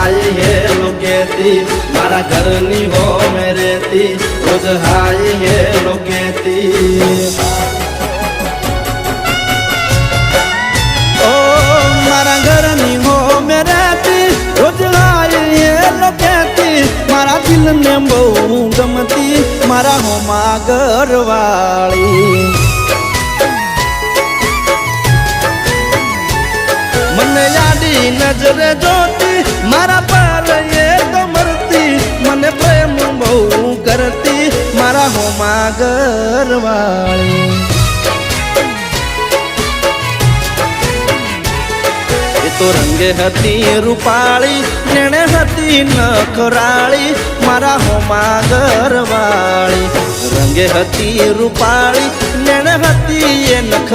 hi hello કેતી મારા ઘરની હો મે રેતી રોજ હાય હેલો કેતી ઓ મારા ઘરની હો મે રેતી રોજ હાય હેલો કેતી મારા દિલને બહુ ગમતી મારા હોમાં ઘરવાળી મને યાદી નજરે જોતી મારા પર એ તો મરતી મને પ્રેમ બહુ કરતી મારા હોમાં ઘરવાળી એ તો રંગે હતી રૂપાળી નેણે હતી નખરાળી મારા હોમાં ઘરવાળી રંગે હતી રૂપાળી નેણે હતી એ નખ